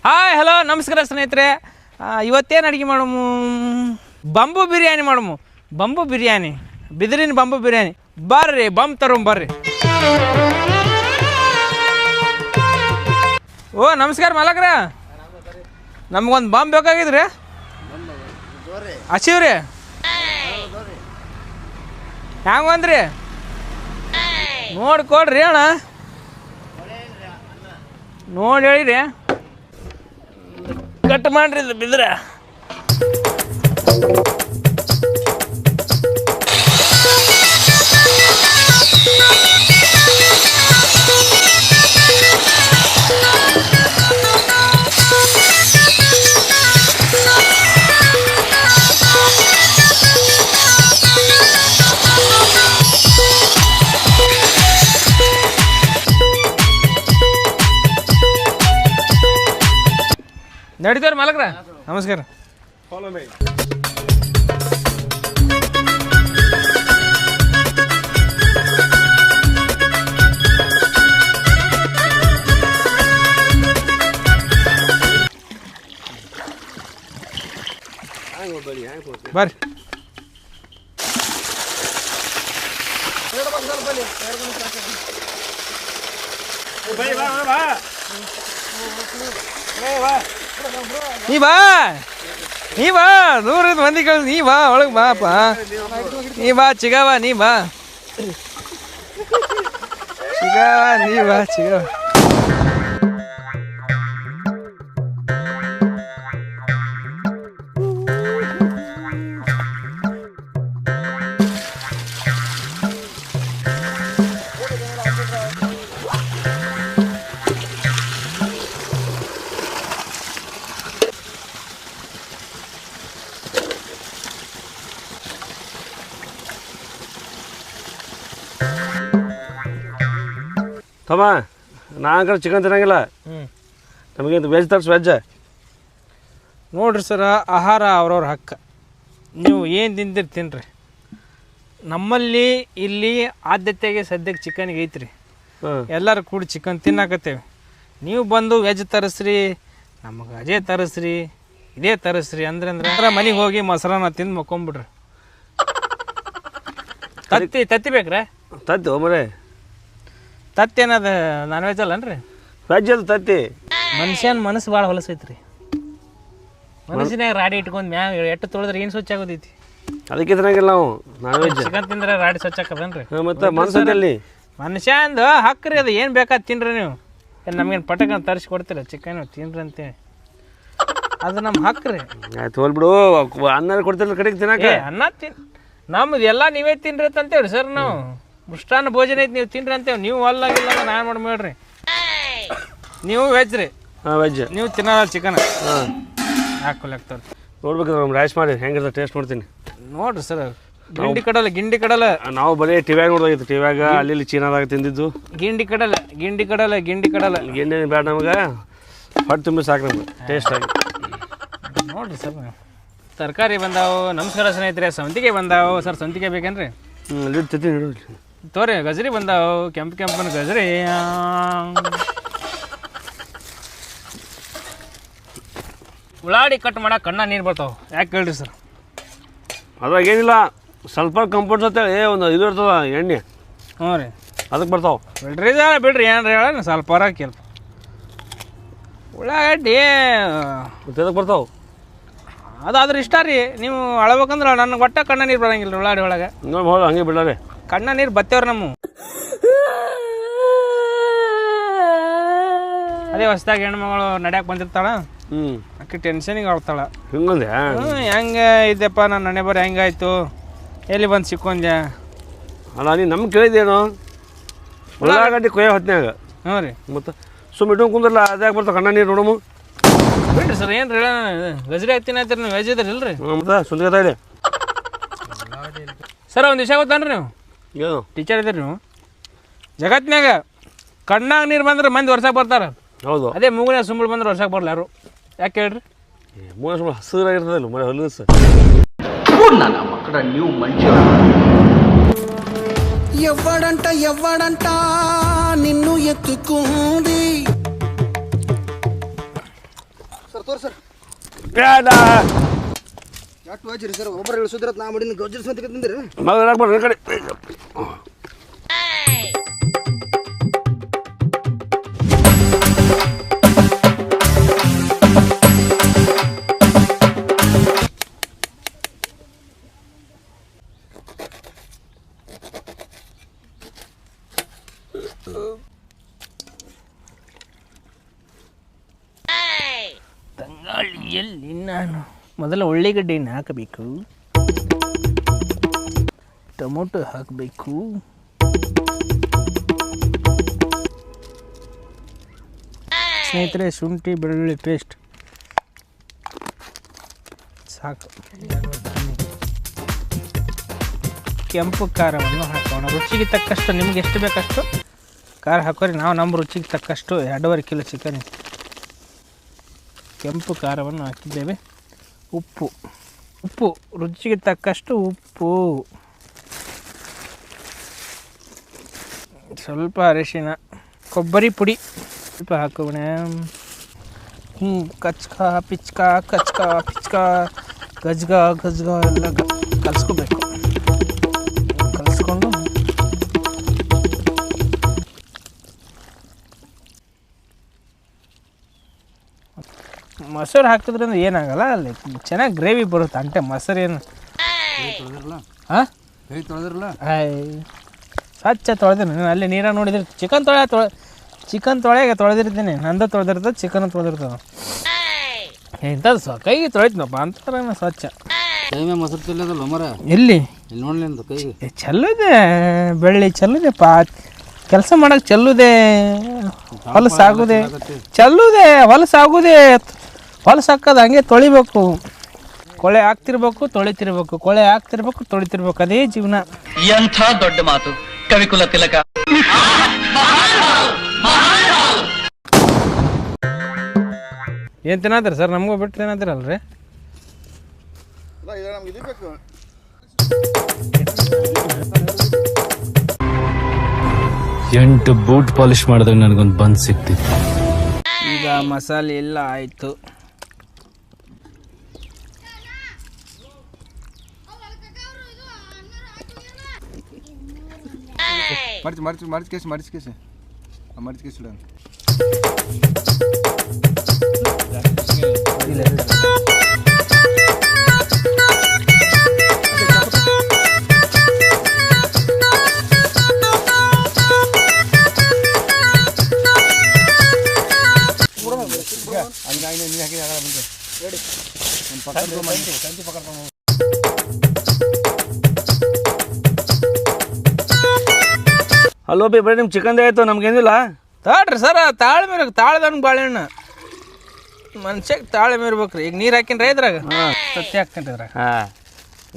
Hi hello ನಮಸ್ಕಾರ ಸ್ನೇಹಿತರೆ. ಇವತ್ತೇನು ಅಡುಗೆ ಮಾಡಮು? ಬಂಬು ಬಿರಿಯಾನಿ ಮಾಡಮು. ಬಂಬು ಬಿರಿಯಾನಿ, ಬಿದಿರಿನ ಬಂಬು ಬಿರಿಯಾನಿ. ಬರ್ರಿ ಬಂಬ್ ತರೋಮ್ ಬರ್ರಿ. ಓ ನಮಸ್ಕಾರ ಮಾಲಕ್ರ, ನಮ್ಗೊಂದು ಬಂಬ್ ಬೇಕಾಗಿದ್ರಿ. ಹಸಿವ್ರಿ ಹ್ಯಾಂಗ ಅಂದ್ರಿ? ನೋಡಿ ಕೊಡ್ರಿ ಅಣ್ಣ, ನೋಡಿ ಹೇಳಿರಿ. ಕಟ್ ಮಾಡ್ರಿ ಇದು ಬಿದ್ರ. ನಡೀತಾರ ಮಾಲಕ್ರ, ನಮಸ್ಕಾರ. ಬರ್ರಿ. ನೀ ಬಾ ದೂರದ ಮಂದಿ ಕಳ್ಸಿ, ನೀ ಬಾ ಒಳಗೆ ಬಾಪ. ನೀ ಬಾ ಚಿಗವ, ನೀ ಬಾ ಚಿಗವ, ನೀ ಬಾ ಚಿಗವ. ತಮ್ಮ ನಾನು ಚಿಕನ್ ತಿನ್ನಂಗಿಲ್ಲ, ನಮಗೆ ವೆಜ್ ತರ್ಸ್ ವೆಜ್. ನೋಡ್ರಿ ಸರ, ಆಹಾರ ಅವ್ರವ್ರ ಹಕ್ಕ. ನೀವು ಏನು ತಿಂತೀರಿ ತಿನ್ನಿರಿ. ನಮ್ಮಲ್ಲಿ ಇಲ್ಲಿ ಆದ್ಯತೆಗೆ ಸದ್ಯಕ್ಕೆ ಚಿಕನ್ಗೆ ಐತ್ರಿ. ಎಲ್ಲರೂ ಕೂಡಿ ಚಿಕನ್ ತಿನ್ನಾಕತ್ತೇವೆ. ನೀವು ಬಂದು ವೆಜ್ ತರಿಸ್ರಿ, ನಮಗೆ ಅದೇ ತರಿಸ್ರಿ, ಇದೇ ತರಿಸ್ರಿ ಅಂದ್ರೆ ಮನೆಗೆ ಹೋಗಿ ಮೊಸರನ್ನ ತಿಂದು ಮಕ್ಕೊಂಬಿಡ್ರಿ. ತತ್ತಿ ಬೇಕ್ರೆ? ತತ್ತಿ ಮರೇ, ತತ್ತಿ ಏನದ ನಾನ್ ವೆಜ್ ಅಲ್ಲನ್ರಿ? ವೆಜ್ ಅದು ತತ್ತಿ. ಮನುಷ್ಯನ ಮನಸ್ಸು ಭಾಳ ಹೊಲಸೈತ್ರಿ. ಮನಸ್ಸಿನಾಗ ರಾಡಿ ಇಟ್ಕೊಂಡು ಮ್ಯಾಗ ಎಟ್ಟು ತೊಳೆದ್ರೆ ಏನು ಸ್ವಚ್ಛ ಆಗೋದೈತಿ. ಅದಕ್ಕೆ ತಿನ್ನಂಗಿಲ್ಲ ನಾವು ನಾನ್ ವೆಜ್. ಚಿಕನ್ ತಿಂದ್ರೆ ರಾಡಿ ಸ್ವಚ್ಛ ಆಕದನ್ರಿ? ಮತ್ತೆ ಮನಸ್ಸಲ್ಲಿ ಮನುಷ್ಯ ಅಂದು ಹಾಕ್ರಿ, ಅದು ಏನು ಬೇಕಾದ್ ತಿನ್ರಿ. ನೀವು ನಮ್ಗೇನು ಪಟಕನ ತರಿಸಿ ಕೊಡ್ತೀರ ಚಿಕನ್ ತಿನ್ರಿ ಅಂತೇಳಿ? ಅದು ನಮ್ಮ ಹಾಕ್ರಿ. ಆಯ್ತು ಹೋಲ್ಬಿಡು, ಅನ್ನ ಕೊಡ್ತಿರಲ್ಲ ಕಡೆಗೆ ತಿನ್ನಕ್ಕೆ. ಅನ್ನ ನಮ್ದು ಎಲ್ಲ ನೀವೇ ತಿನ್ರಿ ಅಂತೇಳಿ ಸರ್. ನಾವು ಮೃಷ್ಟಾನ್ನ ಭೋಜನ ಐತಿ, ನೀವು ತಿನ್ರಿ ಅಂತೇವೆ. ನೀವು ಅಲ್ಲಾಗಿಲ್ಲ ಅಂದ್ರೆ ನಾನು ಮಾಡ್ಬೇಡ್ರಿ. ನೀವು ವೆಜ್ ರೀ? ಹಾಂ ವೆಜ್. ನೀವು ತಿನ್ನಲ್ಲ ಚಿಕನ್? ಹಾಂ ಹಾಕೊಲ್ಲಾಗ್ತದೆ. ನೋಡ್ಬೇಕಂದ್ರೆ ನಮ್ಮ ರೈಸ್ ಮಾಡಿ ಹೆಂಗಿರ್ತದೆ ಟೇಸ್ಟ್ ಮಾಡ್ತೀನಿ. ನೋಡ್ರಿ ಸರ್, ಗಿಂಡಿ ಕಡಲ ನಾವು ಬರೀ ಟಿವ್ಯಾಗ ನೋಡೋದಾಗಿತ್ತು. ಟಿವ್ಯಾಗ ಅಲ್ಲಿ ಚೀನಾದಾಗ ತಿಂದಿದ್ದು. ಗಿಂಡಿ ಕಡಲ ಗಿಂಡಿ ಬೇಡ ನಮಗೆ, ಹೊಟ್ಟೆ ತುಂಬಿ ಸಾಕು ನಮ್ಗೆ ಟೇಸ್ಟ್ ಆಗಿ. ನೋಡ್ರಿ ಸರ್, ತರಕಾರಿ ಬಂದಾವು. ನಮಸ್ಕಾರ ಸ್ನೇಹಿತರೆ. ಸಂತಿಗೆ ಬಂದಾವು ಸರ್. ಸಂತಿಗೆ ಬೇಕೇನ್ರಿ? ಇಡ್ತೈತಿ ತೋರಿ. ಗಜರಿ ಬಂದಾವು, ಕೆಂಪನ ಗಜರಿ. ಉಳ್ಳಾಡಿ ಕಟ್ ಮಾಡಕ್ಕೆ ಕಣ್ಣ ನೀರು ಬರ್ತಾವೆ. ಯಾಕೆ ಹೇಳ್ರಿ ಸರ್? ಅದ್ರಾಗ ಏನಿಲ್ಲ, ಸ್ವಲ್ಪ ಕಂಫರ್ಟ್ಸ್ ಅಂತೇಳಿ ಒಂದು ಇದು ಇರ್ತದ ಎಣ್ಣೆ. ಹ್ಞೂ ರೀ, ಅದಕ್ಕೆ ಬರ್ತಾವೆ. ಬಿಡ್ರಿ ಏನ್ರಿ ಹೇಳ ಸ್ವಲ್ಪ ಹೊರ ಕೇಳ. ಉಳ್ಳಾಗಡ್ಡಿ ಅದಕ್ಕೆ ಬರ್ತಾವೆ. ಅದಾದ್ರೆ ಇಷ್ಟ ರೀ. ನೀವು ಅಳ್ಬೇಕಂದ್ರೆ ನನ್ನ ಒಟ್ಟ ಕಣ್ಣ ನೀರು ಬರಂಗಿಲ್ಲ ರೀ ಉಳ್ಳಾಡಿ ಒಳಗೆ. ನೋಡಿ ಹಂಗೆ ಬಿಡಲ್ಲ, ಕಣ್ಣ ನೀರು ಬತ್ತೇವ್ರಿ ನಮ್ಮ. ಅದೇ ಹೊಸದಾಗಿ ಹೆಣ್ಮಗಳು ನಡ್ಯಾಕೆ ಬಂದಿರ್ತಾಳ, ಅಕ್ಕಿ ಟೆನ್ಷನಿಗೆ ಆಡ್ತಾಳ. ಹಿಂಗಂದೆ ಹೆಂಗೆ ಇದ್ದೆಪ್ಪ ನನ್ನ ನನೆ ಬರೀ ಹೆಂಗಾಯ್ತು, ಎಲ್ಲಿ ಬಂದು ಸಿಕ್ಕೊಂಡೆ. ಅಲ್ಲ ನೀನು ನಮ್ಗೆ ಕೇಳಿದೇನು? ಉಳ್ಳಾಗಡ್ಡಿ ಕೊಯ್ಯೋ ಹೊತ್ನ್ಯಾಗ. ಹ್ಞೂ ರೀ. ಮತ್ತು ಸುಮ್ಮ ಇಟ್ಕೊಂಡು ಕುಂದ್ರಲ್ಲ, ಅದ್ಯಾಕೆ ಬರ್ತಾವೆ ಕಣ್ಣ ನೀರು ನೋಡಮ್ಮ. ಬಿಡ್ರಿ ಸರ್, ಏನು ರೀ ಗಜರಿ ಹಾಕ್ತೀನಿ ಅಂತೀರಿ ನೀವು? ವೆಜ್ ಇದ್ರಿ ಇಲ್ರಿ? ಮತ್ತೆ ಸುಂದರ ಇದೆ ಸರ್. ಒಂದು ವಿಷಯ ಗೊತ್ತಾನ್ರಿ, ನೀವು ಏನು ಟೀಚರ್ ಇದ್ದೀರಿ ನೀವು? ಜಗತ್ತಿನಾಗ ಕಣ್ಣಾಗ ನೀರು ಬಂದ್ರೆ ಮಂದಿ ವರ್ಷಕ್ಕೆ ಬರ್ತಾರೆ. ಹೌದು. ಅದೇ ಮೂಗಿನ ಸುಂಬಳು ಬಂದ್ರೆ ವರ್ಷಕ್ಕೆ ಬರಲ್ಲ ಯಾರು. ಯಾಕೆ ಹೇಳ್ರಿ? ಮೂಲ ಸುಂಬಳ ಹಸಿರಾಗಿರ್ತದಲ್ಲ ಮನೆ ಹೊಲಸು. ನನ್ನ ಮಕ್ಕಳ ನೀವು ಮನುಷ್ಯ. ఎవ్వడంట నిన్ను ఎత్తుకుంది ತೋರ್ಸರ್ ಬೇಡ ಎಷ್ಟು ವಜ್ರಿ ಸರ್ ಒಬ್ಬರು ಇಳಿಸೋದ್ರ ನಾ ಮಾಡಿನ ಗಜ್ರಿ ಸ್ವಂತ ತಿಂದ್ರಿ ಮಗ ಬರ್ರಿ ಕಡೆ ತಂಗಾಳಿಯಲ್ಲಿ ನಾನು ಮೊದಲು ಉಳ್ಳಿಗಡ್ಡೆಯನ್ನು ಹಾಕಬೇಕು, ಟೊಮೊಟೊ ಹಾಕಬೇಕು, ಸ್ನೇಹಿತರೆ ಶುಂಠಿ ಬೆಳ್ಳುಳ್ಳಿ ಪೇಸ್ಟ್ ಸಾಕು. ಕೆಂಪು ಖಾರವನ್ನು ಹಾಕೋಣ. ರುಚಿಗೆ ತಕ್ಕಷ್ಟು ನಿಮ್ಗೆ ಎಷ್ಟು ಬೇಕಷ್ಟು ಖಾರ ಹಾಕೋರಿ. ನಾವು ನಮ್ಮ ರುಚಿಗೆ ತಕ್ಕಷ್ಟು 2.5 ಕಿಲೋ ಚಿಕನ್ ಕೆಂಪು ಖಾರವನ್ನು ಹಾಕಿದ್ದೇವೆ. ಉಪ್ಪು ರುಚಿಗೆ ತಕ್ಕಷ್ಟು ಉಪ್ಪು, ಸ್ವಲ್ಪ ಅರಿಶಿನ, ಕೊಬ್ಬರಿ ಪುಡಿ ಸ್ವಲ್ಪ ಹಾಕೋಣ. ಕಚ್ಕ ಪಿಚ್ಕ ಗಜ್ಗ ಎಲ್ಲ ಕಲಿಸ್ಕೋಬೇಕು. ಕಲಿಸ್ಕೊಂಡು ಮೊಸರು ಹಾಕಿದ್ರಿಂದ ಏನಾಗಲ್ಲ, ಅಲ್ಲಿ ಚೆನ್ನಾಗಿ ಗ್ರೇವಿ ಬರುತ್ತೆ. ಅಂಟೆ ಮೊಸರು ಏನು ಹಾಂ ಕೈ ತೊಳೆದ್ರಲ್ಲ ಸ್ವಚ್ಛ ತೊಳೆದಿನಿ. ನಾನು ಅಲ್ಲಿ ನೀರಾಗ ನೋಡಿದ್ರೆ ಚಿಕನ್ ತೊಳೆದಿರ್ತೀನಿ. ನಂದು ತೊಳೆದಿರ್ತದೆ, ಚಿಕನ್ ತೊಳೆದಿರ್ತದೆ. ಇಂಥದ್ದು ಕೈಗೆ ತೊಳಿತೀನಪ್ಪ ಅಂತಾರೆ ಸ್ವಚ್ಛ. ಕೈ ಮೇಲೆ ಮೊಸರು ಚೆಲ್ಲದಲ್ಲ ಮರ ಎಲ್ಲಿ ಇಲ್ಲಿ ನೋಡ್ಲಿ ಅಂತ ಕೈಗೆ ಚೆಲ್ಲುದೆ ಬೆಳ್ಳಿ ಚೆಲ್ಲುದೆ ಕೆಲಸ ಮಾಡಕ್ಕೆ ಚೆಲ್ಲುದೆ, ಹೊಲಸಾಗುದೆ ಚೆಲ್ಲುದೆ, ಹೊಲಸಾಗುದೆ. ಹೊಲಸಾಕೋದು ಹಂಗೆ ತೊಳಿಬೇಕು. ಕೊಳೆ ಹಾಕ್ತಿರ್ಬೇಕು, ತೊಳಿತಿರ್ಬೇಕು, ಕೊಳೆ ಹಾಕ್ತಿರ್ಬೇಕು, ತೊಳಿತಿರ್ಬೇಕು. ಅದೇ ಜೀವನ. ಎಂಥ ದೊಡ್ಡ ಮಾತು ಕವಿಕುಲ ತಿಲಕ. ಏನು ತಿನ್ನತ್ತೀರಿ ಸರ್? ನಮಗೂ ಬಿಟ್ಟು ತಿನ್ನತ್ತೀರಲ್ರಿ? ನಮ್ಗೆ ಇದು ಬೇಕು. ಎಂಟು ಬೂಟ್ ಪಾಲಿಶ್ ಮಾಡಿದ್ರೆ ನನಗೊಂದು ಬಂದ್ ಸಿಕ್ತಿತ್ತು. ಈಗ ಮಸಾಲೆ ಎಲ್ಲ ಆಯಿತು. ಮಡಿಸ್ಕೇಸಿ ಹಲೋ ಬಿ ಬರೀ ನಿಮ್ಮ ಚಿಕನ್ದೇ ಆಯಿತು, ನಮ್ಗೇನಿಲ್ಲ. ತಾಳ್ರಿ ಸರ, ತಾಳ್ಮೆ ಇರ್ಬೇಕು. ತಾಳ್ದಂಗೆ ಬಾಳೆಹಣ್ಣು ಮನುಷ್ಯಕ್ಕೆ ತಾಳ್ಮೆ ಇರ್ಬೇಕು ರೀ. ಈಗ ನೀರು ಹಾಕಿನ್ರಿ ಇದ್ರಾಗ ತತ್ತಿ ಹಾಕ್ತೀನಿ ರೀ ಇದ್ರಾಗ. ಹಾಂ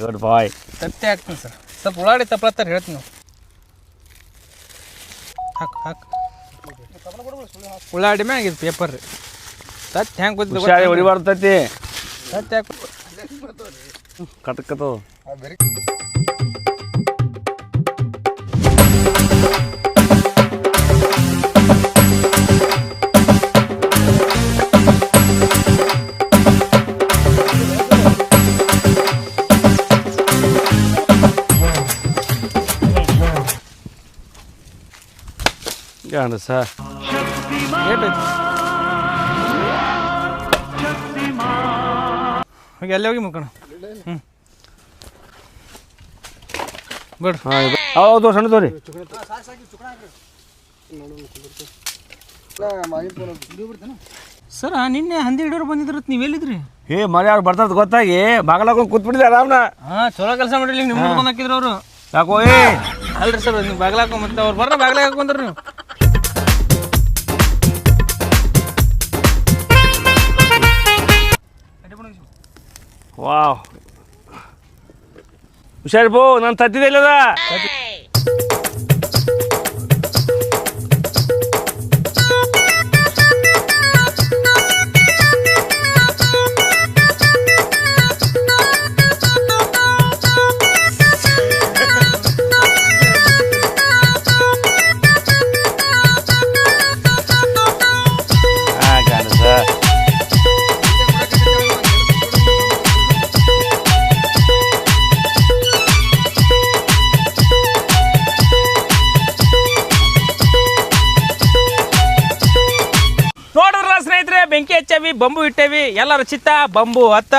ಗುಡ್ ಬಾಯ್. ತತ್ತಿ ಹಾಕ್ತೀನಿ ಸರ್. ಸ್ವಲ್ಪ ಉಳ್ಳಾಡಿ ತಪ್ಪತ್ತಾರೆ ಹೇಳ್ತೀನಿ ನಾವು. ಹಾಕು ಉಳ್ಳಾಡಿ ಮ್ಯಾಗ ಇದು ಪೇಪರ್ ರೀ. ತತ್ತಿ ಹೆಂಗೆ ಹುಷಾರಿ ಹೊಡಿಬಾರ್ದೈತಿ. ತತ್ತಿ ಹಾಕಿ ಕಟ್ಕತ್ತು. ಗಾಣ ಸರ್ ಹೋಗಿ ಅಲ್ಲೇ ಹೋಗಿ ಮುಕ್ಕಣ. ಬಿಡ್ರಿ. ಹಾಂ ಹೌದು ಸಣ್ಣ ತೋರಿ. ಸರ ನಿನ್ನೆ ಹಂದಿ ಹಿಡಿಯೋರು ಬಂದಿದ್ರ, ನೀವು ಎಲ್ಲಿದ್ರಿ? ಮರ ಯಾರು ಬರ್ತಾರ ಗೊತ್ತಾಗಿ ಬಾಗಲಾಕೊಂಡು ಕೂತ್ಬಿಟ್ಟಿದೆ ಆರಾಮ್ನ. ಹಾಂ ಚಲೋ ಕೆಲಸ ಮಾಡಿರ್ಲಿ. ನಿಮ್ಮ ಹುಡ್ಕೊಂಡು ಹಾಕಿದ್ರು ಅವರು. ಯಾಕೋ ಅಲ್ರಿ ಸರ್, ನೀವು ಬಾಗ್ಲ ಹಾಕೊ ಮತ್ತೆ ಅವ್ರು ಬರ್ರ ಬಾಗ್ಲಾಗ ಹಾಕೊಂಡ್ರಿ ನೀವು. ವಾವ್ ಹುಷಾರಿ ಬೋ, ನಾನು ತತ್ತಿದೆ ಇಲ್ಲದ. ಸ್ನೇಹಿತರೆ ಬೆಂಕಿ ಹಚ್ಚವಿ, ಬಂಬು ಇಟ್ಟೇವಿ, ಎಲ್ಲರ ಚಿತ್ತ ಬಂಬು ಹತ್ತ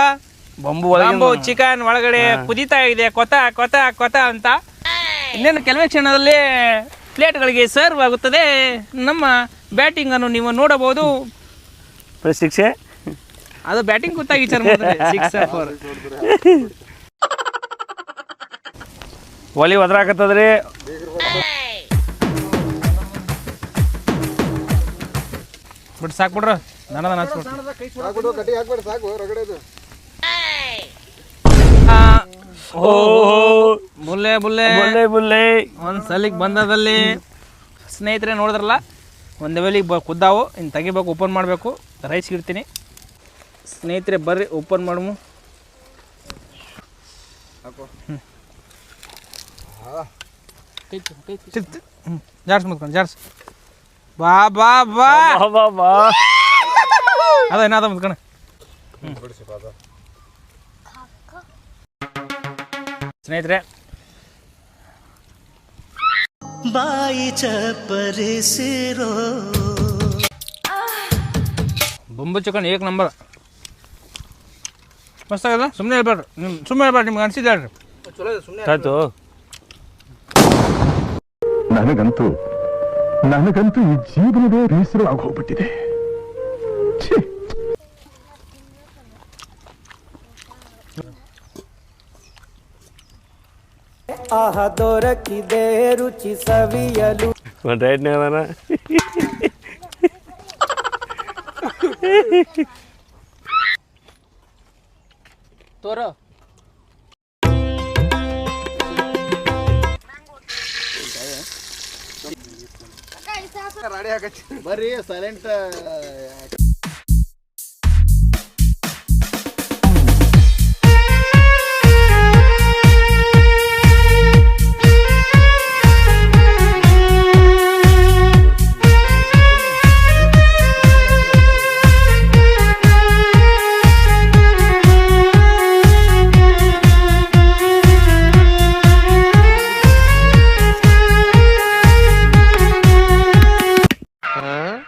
ಬಂಬು ಚಿಕನ್ ಒಳಗಡೆ ಕುದೀತಾ ಇದೆ ಕೊತ ಕೊತ ಕೊತ ಅಂತ. ಇನ್ನೇನು ಕೆಲವೇ ಕ್ಷಣದಲ್ಲಿ ಪ್ಲೇಟ್ಗಳಿಗೆ ಸರ್ವ್ ಆಗುತ್ತದೆ. ನಮ್ಮ ಬ್ಯಾಟಿಂಗ್ ಅನ್ನು ನೀವು ನೋಡಬಹುದು. ಶಿಕ್ಷೆ ಅದು ಬ್ಯಾಟಿಂಗ್ ಗೊತ್ತಾಗಿ ವಿಚಾರ ಮಾಡಿದ್ರೆ 6 4 ಒಲಿ ಒದ್ರಾಕತ್ತದ್ರಿ. ಬಿಟ್ಟು ಸಾಕು ಬಿಡ್ರ ನನದ ಸಾಕು ಕಟ್ಟಿ ಹಾಕ್ಬೇಡ, ಸಾಕು ಹೊರಗಡೆ ಇದು. ಬುಲ್ಲೆ ಬುಲ್ಲೆ ಬುಲ್ಲೆ ಬುಲ್ಲೆ ಒಂದು ಸಲಿಗೆ ಬಂದದಲ್ಲಿ ಸ್ನೇಹಿತರೆ ನೋಡಿದ್ರಲ್ಲ, ಒಂದು ವೇಲಿಗೆ ಕುದ್ದಾವು. ಇನ್ನು ತೆಗಿಬೇಕು, ಓಪನ್ ಮಾಡಬೇಕು. ರೈಸ್ ಇಡ್ತೀನಿ ಸ್ನೇಹಿತರೆ, ಬರ್ರಿ ಓಪನ್ ಮಾಡಮು. ಜಾಡ್ಸ್ ಮುದ್ಕೊಂಡು ಜಾಡ್ಸ್ ಬಾ ಬಾ ಬಾ ಬಾ ಅದ ಏನಾದ ಮುದ್ಕಣ. ಸ್ನೇಹಿತರೆ ಬಾಯಿ ಚಪ್ಪರಿಸಿರೋ ಬೊಂಬು ಚಿಕನ್ ಏಕ್ ನಂಬರ್ ಮಸ್ತ್ ಆಗಲ್ಲ. ಸುಮ್ಮನೆ ಹೇಳ್ಬೇಡ್ರಿ, ಸುಮ್ಮನೆ ಹೇಳ್ಬೇಡ್ರಿ, ನಿಮ್ಗೆ ಅನ್ಸಿದ್ದು ಹೇಳ್ರಿ. ಚಲೋ ಇದೆ, ಸುಮ್ಮನೆ ಆಯ್ತು. ನನಗಂತೂ ಈ ಜೀವನವೇ ಬೇಸರ ಆಗೋಗ್ಬಿಟ್ಟಿದೆ. ಆಹ ದೊರಕಿದೆ ರುಚಿ ಸವಿಯಲು. ಒಂದು ರೈಟ್ನಾಗ ಅದಾನ. ತೋರೋ ರಾಡಿ ಹಾಕಚ್ಚಿ ಬರ್ರಿ ಸೈಲೆಂಟ್.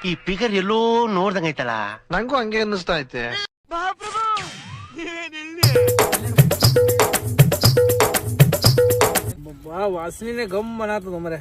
ಈ ಫಿಗರ್ ಎಲ್ಲೋ ನೋಡ್ದಂಗೈತಲ್ಲ. ನಂಗೂ ಹಂಗೆ ಅನ್ನಿಸ್ತಾ ಐತೆ. ವಾಸನೆ ಗಮ್ ಅನ್ನತದ ಮರೆ.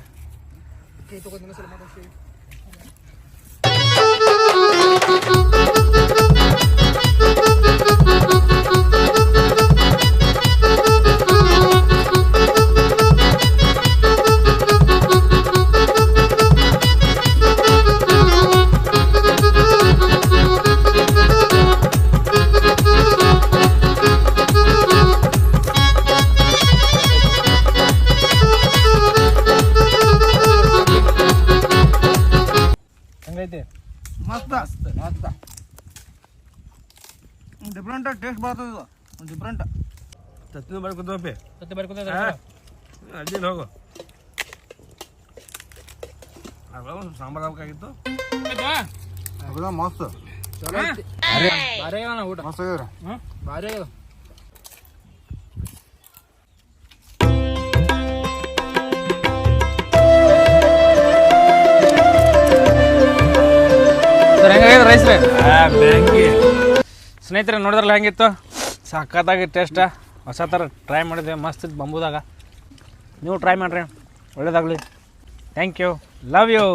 ಹಂಗೈತೆ ಮಸ್ತ್ ಮಸ್ತ್ ಡಿಫ್ರೆಂಟ್ ಟೇಸ್ಟ್ ಬರ್ತದೆ ಇದು, ಡಿಫ್ರೆಂಟ್. ಚಟ್ನಿ ಬರ್ಕೊತಪ್ಪಿ, ಸತ್ಯ ಬರ್ಕೊತ ಅಡ್ಡಿಲ್ಲ ಹೋಗು. ಸಾಂಬಾರು ಹಾಕಾಗಿತ್ತು. ಮಸ್ತ್ ಭಾರಿ ಆಗಲ್ಲ ಊಟ, ಮಸ್ತ್ ಆಗ್ಯದ. ಭಾರಿ ಆಗದ. ಸರ್ ಹೆಂಗಾಗಿದೆ ರೈಸ್ ರೀ? ಸ್ನೇಹಿತರೆ ನೋಡಿದ್ರಲ್ಲ ಹೆಂಗಿತ್ತು, ಸಖತ್ತಾಗಿ ಟೇಸ್ಟ. ಹೊಸ ಥರ ಟ್ರೈ ಮಾಡಿದ್ವಿ, ಮಸ್ತ್ ಇತ್ತು ಬಂಬುದಾಗ. ನೀವು ಟ್ರೈ ಮಾಡಿರಿ, ಒಳ್ಳೇದಾಗಲಿ. Thank you, love you.